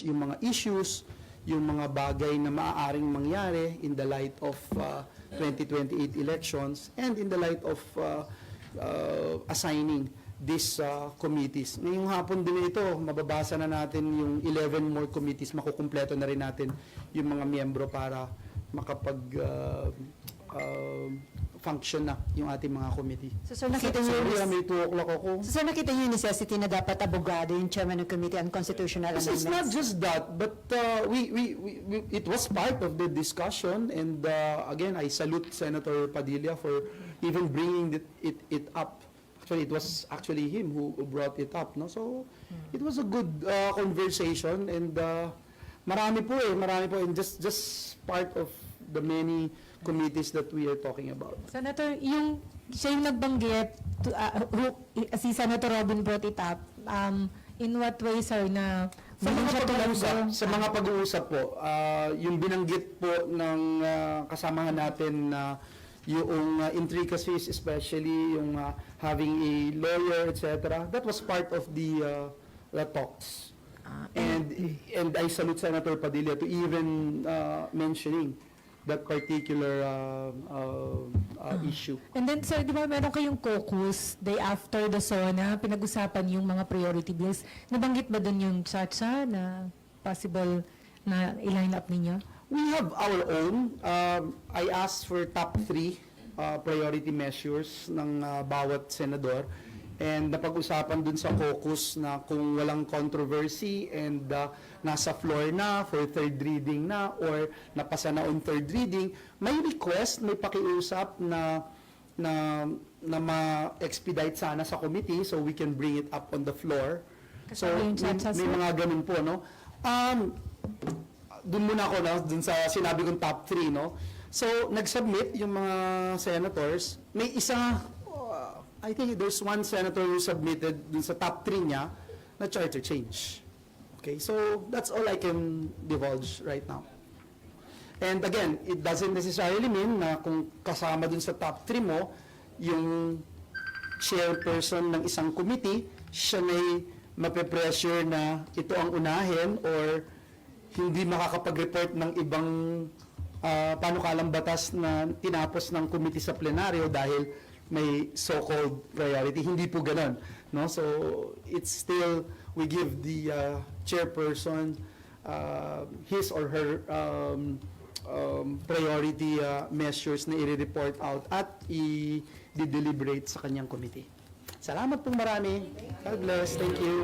yung mga issues, yung mga bagay na maaaring mangyari in the light of 2028 elections and in the light of assigning these committees. Ngayong hapon din ito, mababasa na natin yung 11 more committees, makukumpleto na rin natin yung mga miyembro para makapag function na yung ating mga committee. So, sir, nakita niyo may 2 o'clock ako. So, sir, nakita niyo yung necessity na dapat abogado yung chairman ng Committee on Constitutional Amendments? It's not just that, but it was part of the discussion, and again, I salute Senator Padilla for even bringing it up. Actually, it was actually him who brought it up, no? So, it was a good conversation, and marami po, and just part of the many committees that we are talking about. Senator, siya yung nagbanggit, si Senator Robin brought it up, in what way, sir, na Sa mga pag-uusap po, yung binanggit po ng kasamahan natin na yung intricacies, especially yung having a lawyer, etc., that was part of the talks. And I salute Senator Padilla to even mentioning that particular issue. And then, sir, di ba meron kayong caucus day after the SONA, pinag-usapan yung mga priority bills. Nabanggit ba dun yung CHACHA na possible na i-line up ninyo? We have our own. I asked for top 3 priority measures ng bawat senador. And napag-usapan dun sa caucus na kung walang controversy and nasa floor na for 3rd reading na or napasa na on 3rd reading, may request, may pakiusap na ma-expedite sana sa committee so we can bring it up on the floor. So may mga ganun po, no? Dun muna ako, no? Dun sa sinabi kong top 3, no? So nag-submit yung mga senators. May isa, I think there's one senator who submitted dun sa top 3 niya na charter change. Okay, so that's all I can divulge right now. And again, it doesn't necessarily mean na kung kasama dun sa top 3 mo, yung chairperson ng isang committee, siya may mape-pressure na ito ang unahin or hindi makakapag-report ng ibang panukalang batas na tinapos ng committee sa plenaryo dahil may so-called priority. Hindi po ganun, no? So it's still, we give the chairperson his or her priority measures na i-report out at i-deliberate sa kanyang committee. Salamat pong marami. God bless. Thank you.